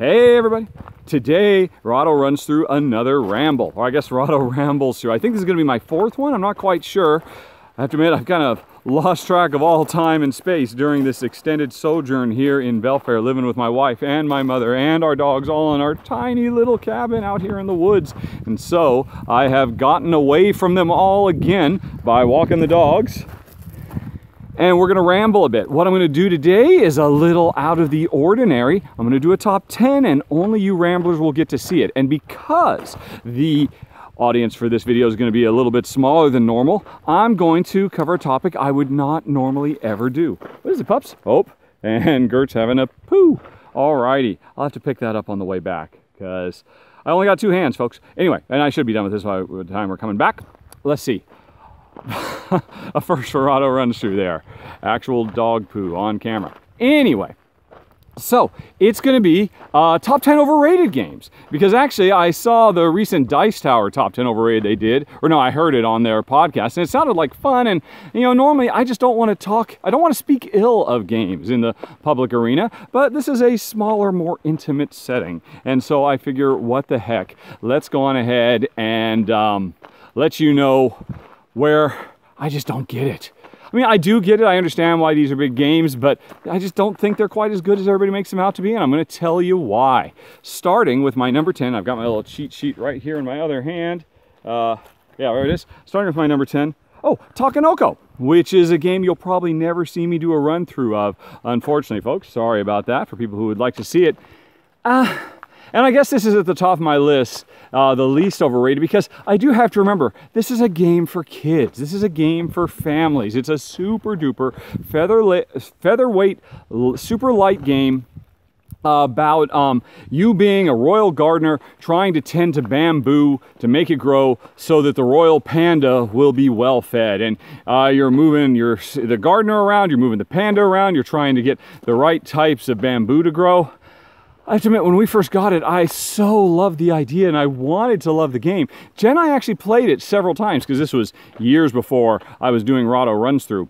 Hey everybody! Today, Rahdo runs through another ramble, or I guess Rahdo rambles through. I think this is going to be my fourth one. I'm not quite sure. I have to admit, I've kind of lost track of all time and space during this extended sojourn here in Belfair, living with my wife and my mother and our dogs all in our tiny little cabin out here in the woods. And so I have gotten away from them all again by walking the dogs. And we're going to ramble a bit. What I'm going to do today is a little out of the ordinary. I'm going to do a top 10 and only you ramblers will get to see it. And because the audience for this video is going to be a little bit smaller than normal, I'm going to cover a topic I would not normally ever do. What is it, pups? Oh, and Gert's having a poo. Alrighty, I'll have to pick that up on the way back because I only got two hands, folks. Anyway, and I should be done with this by the time we're coming back. Let's see. A first Rahdo runs through there. Actual dog poo on camera. Anyway, so it's going to be top 10 overrated games. Because actually I saw the recent Dice Tower top 10 overrated they did. Or no, I heard it on their podcast and it sounded like fun. And you know, normally I just don't want to talk, I don't want to speak ill of games in the public arena. But this is a smaller, more intimate setting. And so I figure, what the heck? Let's go on ahead and let you know where I just don't get it. I mean, I do get it. I understand why these are big games, but I just don't think they're quite as good as everybody makes them out to be, and I'm going to tell you why. Starting with my number 10. I've got my little cheat sheet right here in my other hand. Yeah, there it is. Starting with my number 10. Oh, Takenoko, which is a game you'll probably never see me do a run through of. Unfortunately, folks, sorry about that for people who would like to see it. And I guess this is at the top of my list, the least overrated, because I do have to remember, this is a game for kids. This is a game for families. It's a super duper featherweight, super light game about you being a royal gardener trying to tend to bamboo to make it grow so that the royal panda will be well fed. And you're moving the gardener around, you're moving the panda around, you're trying to get the right types of bamboo to grow. I have to admit, when we first got it, I so loved the idea and I wanted to love the game. Jen and I actually played it several times because this was years before I was doing Rahdo runs through.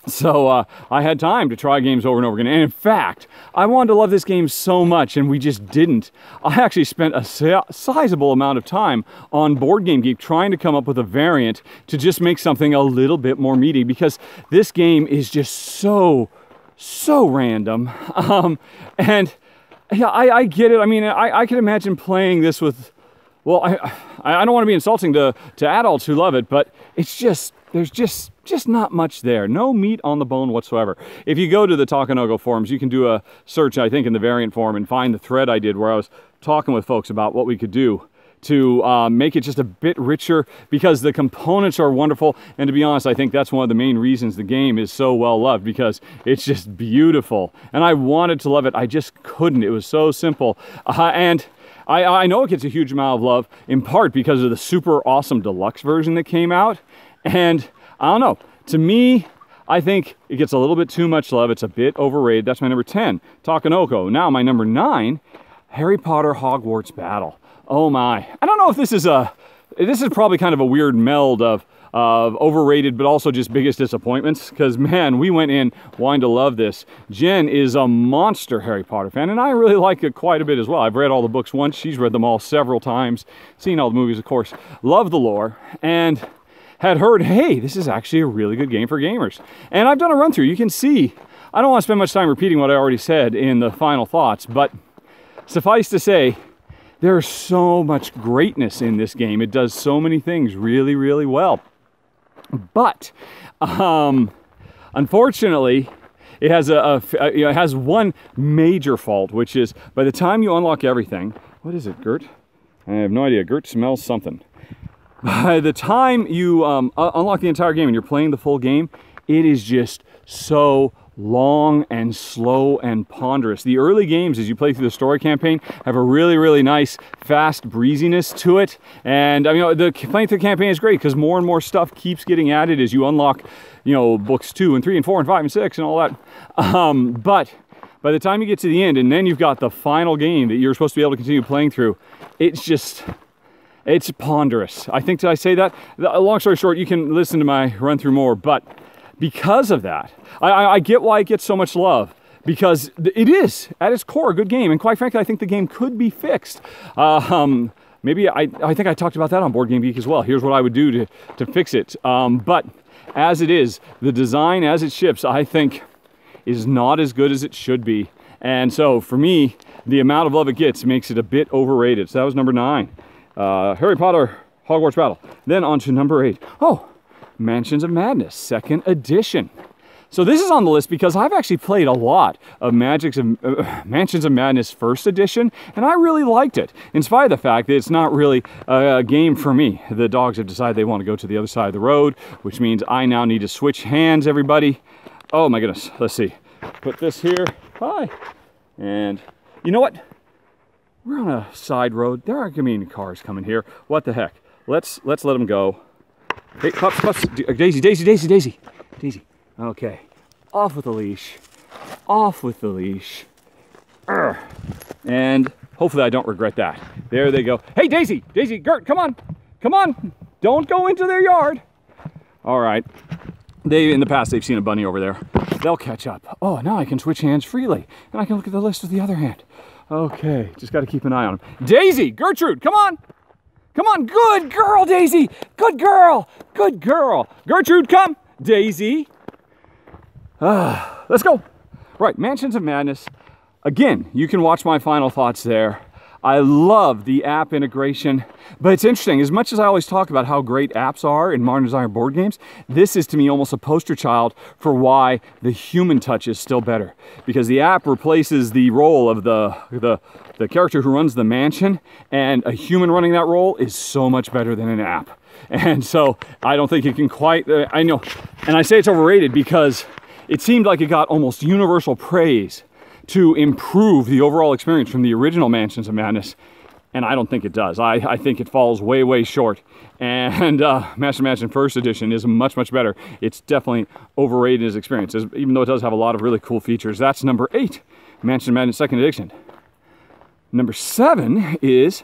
So I had time to try games over and over again. And in fact, I wanted to love this game so much and we just didn't. I actually spent a sizable amount of time on Board Game Geek trying to come up with a variant to just make something a little bit more meaty because this game is just so random. And yeah, I get it. I mean, I can imagine playing this with, well, I don't want to be insulting to adults who love it, but it's just, there's just not much there. No meat on the bone whatsoever. If you go to the Takenoko forums, you can do a search, I think, in the variant forum and find the thread I did where I was talking with folks about what we could do to make it just a bit richer because the components are wonderful. And to be honest, I think that's one of the main reasons the game is so well loved because it's just beautiful. And I wanted to love it. I just couldn't. It was so simple. And I know it gets a huge amount of love in part because of the super awesome deluxe version that came out. And I don't know, to me, I think it gets a little bit too much love. It's a bit overrated. That's my number 10, Takenoko. Now my number 9, Harry Potter Hogwarts Battle. Oh my. I don't know if this is probably kind of a weird meld of overrated, but also just biggest disappointments. Because man, we went in wanting to love this. Jen is a monster Harry Potter fan, and I really like it quite a bit as well. I've read all the books once. She's read them all several times. Seen all the movies, of course. Love the lore. And had heard, hey, this is actually a really good game for gamers. And I've done a run through. You can see, I don't want to spend much time repeating what I already said in the final thoughts, but suffice to say, there's so much greatness in this game. It does so many things really, really well. But unfortunately, it has it has one major fault, which is by the time you unlock everything, what is it, Gert? I have no idea. Gert smells something. By the time you unlock the entire game and you're playing the full game, it is just so long and slow and ponderous. The early games, as you play through the story campaign, have a really, really nice, fast breeziness to it. And I mean, playing through the campaign is great because more and more stuff keeps getting added as you unlock, you know, books 2 and 3 and 4 and 5 and 6 and all that. But by the time you get to the end and then you've got the final game that you're supposed to be able to continue playing through, it's ponderous. I think, did I say that? Long story short, you can listen to my run through more, but because of that, I get why it gets so much love. because it is, at its core, a good game. And quite frankly, I think the game could be fixed. Maybe I think I talked about that on Board Game Geek as well. Here's what I would do to fix it. But as it is, the design as it ships, I think, is not as good as it should be. And so for me, the amount of love it gets makes it a bit overrated. So that was number 9. Harry Potter Hogwarts Battle. Then on to number 8. Oh, Mansions of Madness, 2nd edition. So this is on the list because I've actually played a lot of Mansions of Madness 1st edition, and I really liked it, in spite of the fact that it's not really a game for me. The dogs have decided they want to go to the other side of the road, which means I now need to switch hands, everybody. Oh my goodness, let's see. Put this here, hi. And you know what? We're on a side road. There aren't gonna be any cars coming here. What the heck? Let's let them go. Hey, pups. Daisy. Okay, off with the leash. Off with the leash. Urgh. And hopefully I don't regret that. There they go. Hey, Daisy, Gert, come on. Don't go into their yard. All right. In the past, they've seen a bunny over there. They'll catch up. Oh, now I can switch hands freely. And I can look at the list with the other hand. Okay, just got to keep an eye on them. Daisy, Gertrude, come on. Good girl, Daisy. Good girl. Gertrude, come. Daisy. Let's go. Right, Mansions of Madness. Again, you can watch my final thoughts there. I love the app integration, but it's interesting. As much as I always talk about how great apps are in modern design board games, this is to me almost a poster child for why the human touch is still better. Because the app replaces the role of the character who runs the mansion, and a human running that role is so much better than an app. And so I don't think it can quite, I know, and I say it's overrated because it seemed like it got almost universal praise to improve the overall experience from the original Mansions of Madness, and I don't think it does. I think it falls way short, and Master Mansion 1st edition is much better. It's definitely overrated as experience, even though it does have a lot of really cool features. That's number 8, Mansion of Madness 2nd edition. Number 7 is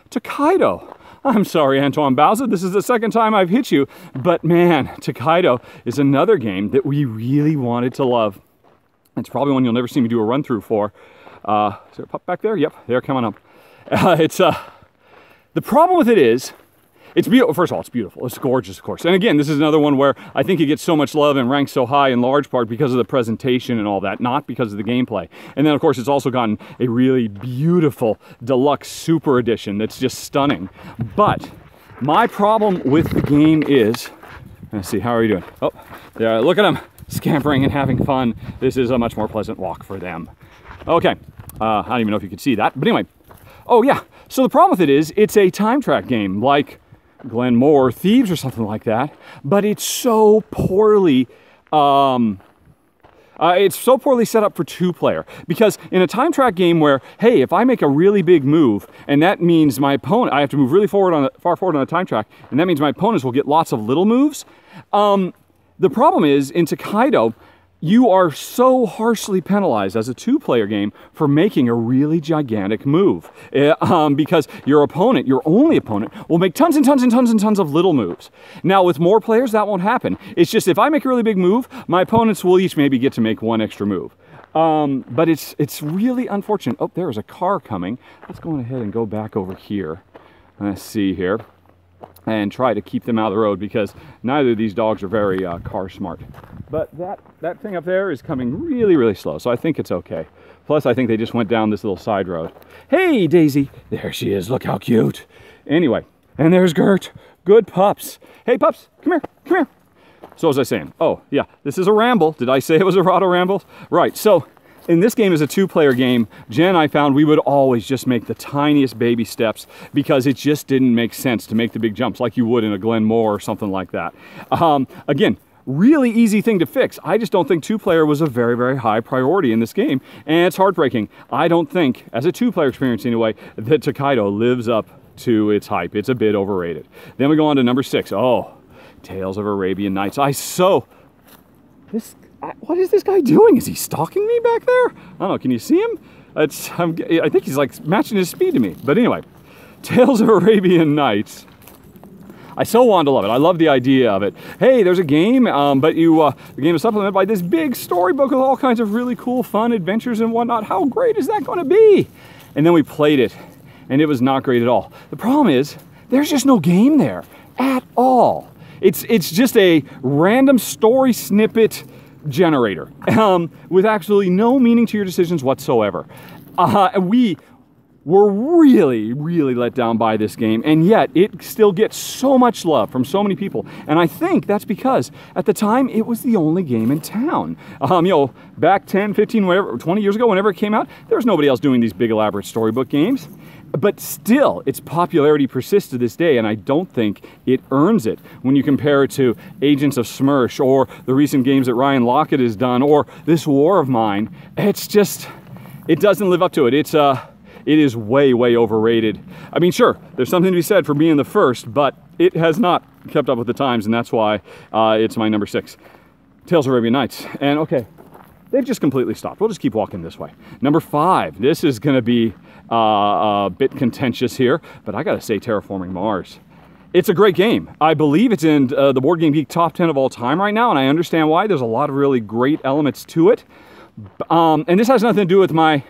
Tokaido. I'm sorry, Antoine Bowser, this is the 2nd time I've hit you, but man, Tokaido is another game that we really wanted to love. It's probably one you'll never see me do a run-through for. Is there a pup back there? Yep, they're coming up. The problem with it is, it's beautiful. First of all, it's beautiful. It's gorgeous, of course. And again, this is another one where I think it gets so much love and ranks so high in large part because of the presentation and all that, not because of the gameplay. And then, of course, it's also gotten a really beautiful deluxe super edition that's just stunning. But my problem with the game is, let's see, how are you doing? Oh, yeah, look at them. Scampering and having fun. This is a much more pleasant walk for them. Okay, I don't even know if you could see that, but anyway. Oh yeah, so the problem with it is, it's a time track game, like Glenmore Thieves or something like that, but it's so poorly, set up for 2-player. Because in a time track game where, hey, if I make a really big move, and that means my opponent, I have to move really far forward on a time track, and that means my opponents will get lots of little moves, the problem is, in Tokaido, you are so harshly penalized as a 2-player game for making a really gigantic move. Because your opponent, your only opponent, will make tons of little moves. Now, with more players, that won't happen. It's just, if I make a really big move, my opponents will each maybe get to make 1 extra move. But it's really unfortunate. Oh, there is a car coming. Let's go ahead and go back over here. Let's see here. And try to keep them out of the road, because neither of these dogs are very car smart. But that thing up there is coming really slow, so I think it's okay. Plus, I think they just went down this little side road. Hey, Daisy! There she is, look how cute! Anyway, and there's Gert. Good pups. Hey, pups, come here. So, as I was saying, oh, yeah, this is a Ramble. Did I say it was a Rahdo Ramble? Right, so, in this game, as a 2-player game, Jen and I found we would always just make the tiniest baby steps because it just didn't make sense to make the big jumps like you would in a Glenmore or something like that. Again, really easy thing to fix. I just don't think 2-player was a very high priority in this game, and it's heartbreaking. I don't think, as a 2-player experience anyway, that Tokaido lives up to its hype. It's a bit overrated. Then we go on to number 6. Oh, Tales of Arabian Nights. What is this guy doing? Is he stalking me back there? I don't know, can you see him? I think he's like matching his speed to me. But anyway, Tales of Arabian Nights. I so wanted to love it. I love the idea of it. Hey, there's a game, but the game is supplemented by this big storybook with all kinds of really cool, fun adventures and whatnot. How great is that going to be? And then we played it, and it was not great at all. The problem is, there's just no game there at all. It's just a random story snippet generator with absolutely no meaning to your decisions whatsoever. We were really, really let down by this game, and yet it still gets so much love from so many people. And I think that's because at the time it was the only game in town. You know, back 10, 15, whatever, 20 years ago, whenever it came out, there was nobody else doing these big elaborate storybook games. But still, its popularity persists to this day, and I don't think it earns it when you compare it to Agents of Smersh or the recent games that Ryan Lockett has done or this War of Mine. It's just, it doesn't live up to it. It is way, way overrated. I mean, sure, there's something to be said for being the first, but it has not kept up with the times, and that's why it's my number 6. Tales of Arabian Nights. And okay, they've just completely stopped. We'll just keep walking this way. Number 5. This is going to be a bit contentious here, but I gotta say Terraforming Mars. It's a great game. I believe it's in the Board Game Geek top 10 of all time right now, and I understand why. There's a lot of really great elements to it. And this has nothing to do with my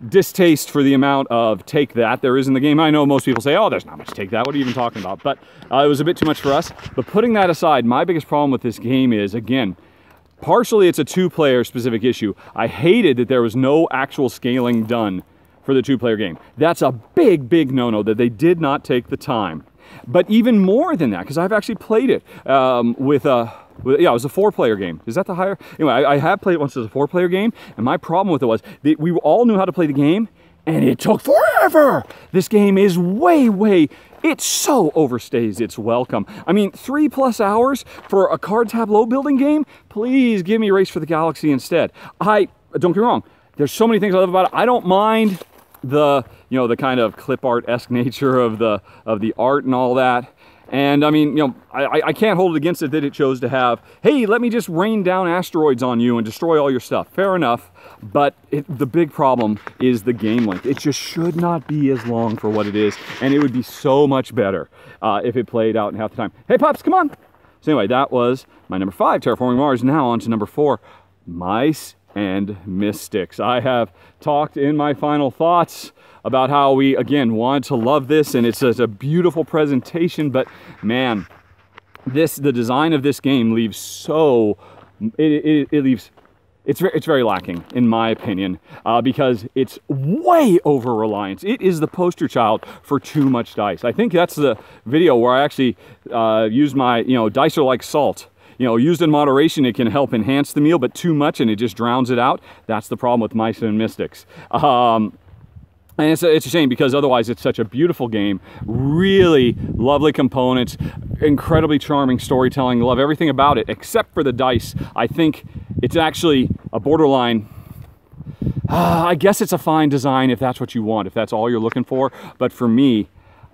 distaste for the amount of take that there is in the game. I know most people say, oh, there's not much take that. What are you even talking about? But it was a bit too much for us. But putting that aside, my biggest problem with this game is, again, partially it's a 2-player specific issue. I hated that there was no actual scaling done for the 2-player game. That's a big, big no-no that they did not take the time. But even more than that, because I've actually played it yeah, it was a 4-player game. Is that the higher? Anyway, I have played it once as a 4-player game, and my problem with it was that we all knew how to play the game, and it took forever. This game is way, it so overstays its welcome. I mean, 3+ hours for a card tableau building game? Please give me Race for the Galaxy instead. Don't get me wrong, there's so many things I love about it. I don't mind the, you know, the kind of clip art-esque nature of the art and all that. And I mean, you know, I can't hold it against it that it chose to have, hey, let me just rain down asteroids on you and destroy all your stuff. Fair enough, but the big problem is the game length. It just should not be as long for what it is, and it would be so much better if it played out in half the time. Hey, Pops, come on! So anyway, that was my number 5, Terraforming Mars. Now on to number 4, Mice and Mystics. I have talked in my final thoughts about how we, again, wanted to love this, and it's a beautiful presentation, but man, the design of this game leaves so, it's very lacking, in my opinion, because it's way over-reliance. It is the poster child for too much dice. I think that's the video where I actually used my, you know, dice are like salt. You know, used in moderation, it can help enhance the meal, but too much and it just drowns it out. That's the problem with Mice and Mystics. And it's a shame, because otherwise it's such a beautiful game. Really lovely components, incredibly charming storytelling. Love everything about it, except for the dice. I think it's actually a borderline, I guess it's a fine design if that's what you want, if that's all you're looking for. But for me,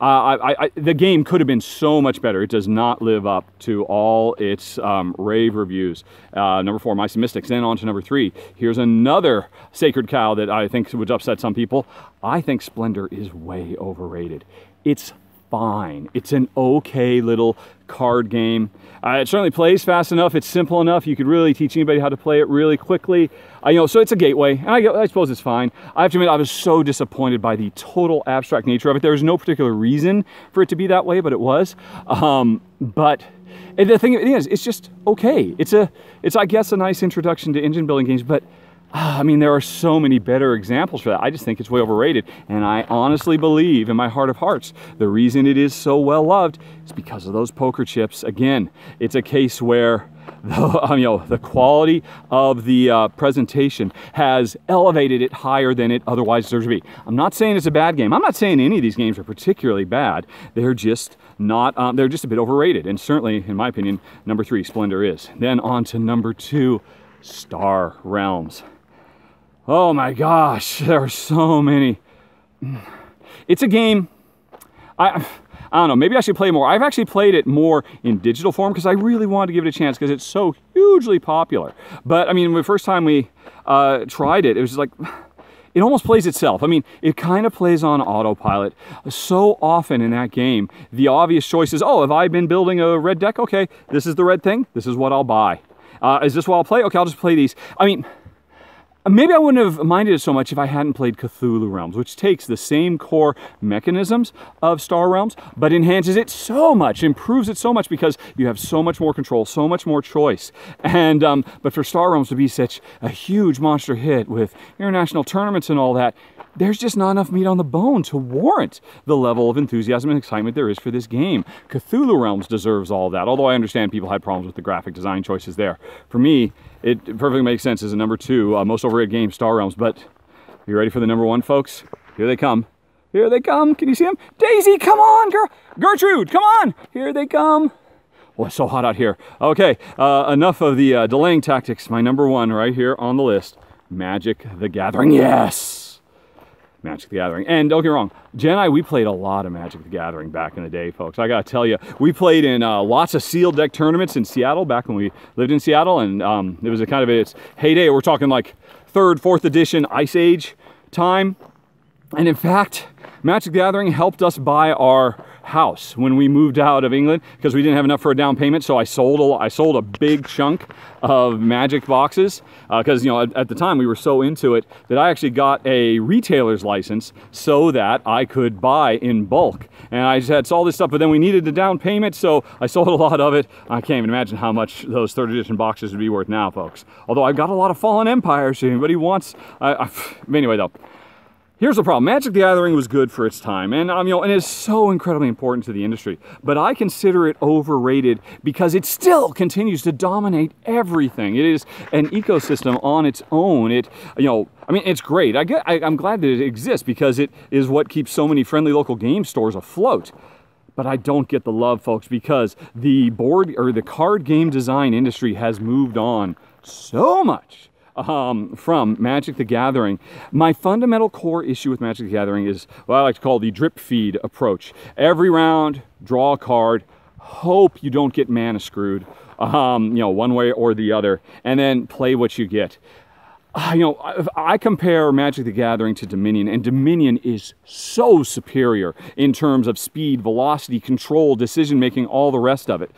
the game could have been so much better. It does not live up to all its rave reviews. Number 4, Mice and Mystics. Then on to number 3. Here's another sacred cow that I think would upset some people. I think Splendor is way overrated. It's fine. It's an okay little card game. It certainly plays fast enough. It's simple enough. You could really teach anybody how to play it really quickly. You know, so it's a gateway, and I suppose it's fine. I have to admit, I was so disappointed by the total abstract nature of it. There was no particular reason for it to be that way, but it was. But the thing is, it's just okay. It's I guess a nice introduction to engine building games, but I mean, there are so many better examples for that. I just think it's way overrated. And I honestly believe in my heart of hearts, the reason it is so well loved is because of those poker chips. Again, it's a case where the quality of the presentation has elevated it higher than it otherwise deserves to be. I'm not saying it's a bad game. I'm not saying any of these games are particularly bad. They're just not, they're just a bit overrated. And certainly, in my opinion, number 3, Splendor is. Then on to number 2, Star Realms. Oh my gosh, there are so many. It's a game, I don't know, maybe I should play more. I've actually played it more in digital form because I really wanted to give it a chance because it's so hugely popular. But I mean, the first time we tried it, it was like, it almost plays itself. I mean, it kind of plays on autopilot. So often in that game, the obvious choice is, oh, have I been building a red deck? Okay, this is the red thing. This is what I'll buy. Is this what I'll play? Okay, I'll just play these. I mean, maybe I wouldn't have minded it so much if I hadn't played Cthulhu Realms, which takes the same core mechanisms of Star Realms, but enhances it so much, improves it so much, because you have so much more control, so much more choice. And but for Star Realms to be such a huge monster hit with international tournaments and all that, there's just not enough meat on the bone to warrant the level of enthusiasm and excitement there is for this game. Cthulhu Realms deserves all that, although I understand people had problems with the graphic design choices there. For me, it perfectly makes sense as a number 2 most overrated game, Star Realms. But are you ready for the number 1, folks? Here they come. Here they come. Can you see them? Daisy, come on, girl. Gertrude, come on. Here they come. Oh, it's so hot out here. Okay, enough of the delaying tactics. My number 1 right here on the list, Magic the Gathering. Yes! Magic the Gathering. And don't get me wrong, Jen and I, we played a lot of Magic the Gathering back in the day, folks. I gotta tell you, we played in lots of sealed deck tournaments in Seattle back when we lived in Seattle, and it was a kind of its heyday. We're talking like 3rd, 4th edition Ice Age time. And in fact, Magic the Gathering helped us buy our house when we moved out of England, because we didn't have enough for a down payment. So I sold a big chunk of Magic boxes, because you know, at the time we were so into it that I actually got a retailer's license so that I could buy in bulk. And I just had all this stuff, but then we needed a down payment, so I sold a lot of it. I can't even imagine how much those 3rd edition boxes would be worth now, folks. Although I've got a lot of Fallen Empires, so anybody wants. Anyway, though. Here's the problem. Magic the Gathering was good for its time, and you know, and it's so incredibly important to the industry. But I consider it overrated because it still continues to dominate everything. It is an ecosystem on its own. It, you know, I mean, it's great. I'm glad that it exists, because it is what keeps so many friendly local game stores afloat. But I don't get the love, folks, because the board or the card game design industry has moved on so much from Magic the Gathering. My fundamental core issue with Magic the Gathering is what I like to call the drip feed approach. Every round, draw a card, hope you don't get mana screwed, you know, one way or the other, and then play what you get. You know, I compare Magic the Gathering to Dominion, and Dominion is so superior in terms of speed, velocity, control, decision-making, all the rest of it,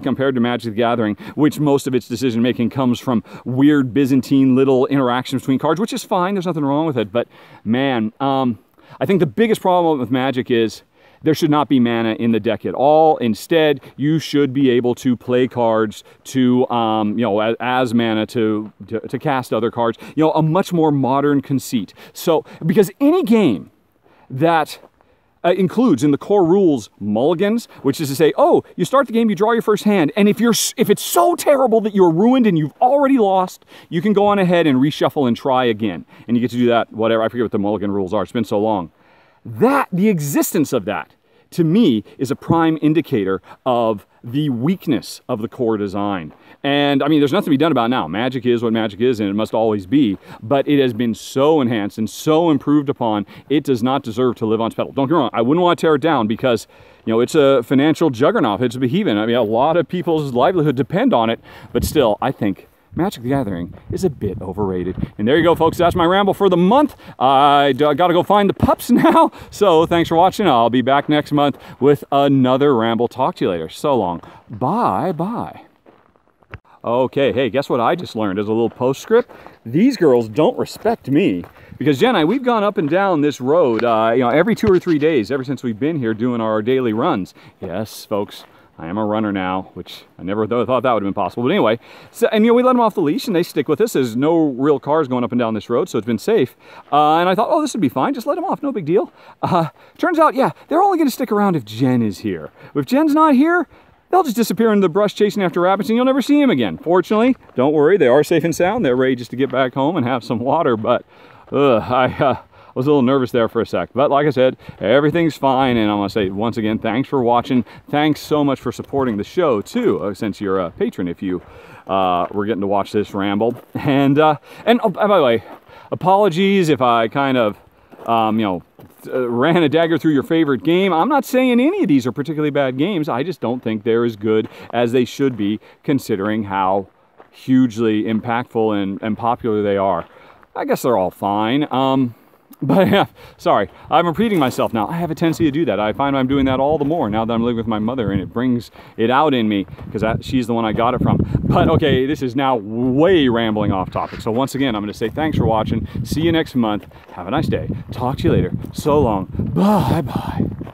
compared to Magic the Gathering, which most of its decision-making comes from weird Byzantine little interactions between cards, which is fine, there's nothing wrong with it, but man, I think the biggest problem with Magic is there should not be mana in the deck at all. Instead, you should be able to play cards to, you know, as mana to cast other cards. You know, a much more modern conceit. So, because any game that includes in the core rules mulligans, which is to say, oh, you start the game, you draw your first hand, and if it's so terrible that you're ruined and you've already lost, you can go on ahead and reshuffle and try again. And you get to do that, whatever, I forget what the mulligan rules are, it's been so long. The existence of that, to me, is a prime indicator of the weakness of the core design. And I mean, there's nothing to be done about it now. Magic is what Magic is, and it must always be, but it has been so enhanced and so improved upon, it does not deserve to live on its pedal. Don't get me wrong, I wouldn't want to tear it down, because you know, it's a financial juggernaut, it's a behemoth. I mean, a lot of people's livelihood depend on it, but still, I think Magic the Gathering is a bit overrated. And there you go, folks. That's my ramble for the month. I gotta go find the pups now. So thanks for watching. I'll be back next month with another ramble. Talk to you later. So long. Bye-bye. Okay, hey, guess what I just learned as a little postscript? These girls don't respect me. Because Jen and I, we've gone up and down this road, you know, every 2 or 3 days ever since we've been here doing our daily runs. Yes, folks. I am a runner now, which I never thought that would have been possible. But anyway, so, and you know, we let them off the leash and they stick with us. There's no real cars going up and down this road, so it's been safe. And I thought, oh, this would be fine. Just let them off, no big deal. Turns out, yeah, they're only going to stick around if Jen is here. If Jen's not here, they'll just disappear into the brush chasing after rabbits and you'll never see them again. Fortunately, don't worry, they are safe and sound. They're ready just to get back home and have some water, but I was a little nervous there for a sec, but like I said, everything's fine. And I want to say once again, thanks for watching. Thanks so much for supporting the show too, since you're a patron, if you were getting to watch this ramble. And oh, by the way, apologies if I kind of you know, ran a dagger through your favorite game. I'm not saying any of these are particularly bad games. I just don't think they're as good as they should be, considering how hugely impactful and popular they are. I guess they're all fine. But yeah, sorry, I'm repeating myself now. I have a tendency to do that. I find I'm doing that all the more now that I'm living with my mother, and it brings it out in me because she's the one I got it from. But okay, this is now way rambling off topic. So once again, I'm going to say thanks for watching. See you next month. Have a nice day. Talk to you later. So long. Bye-bye.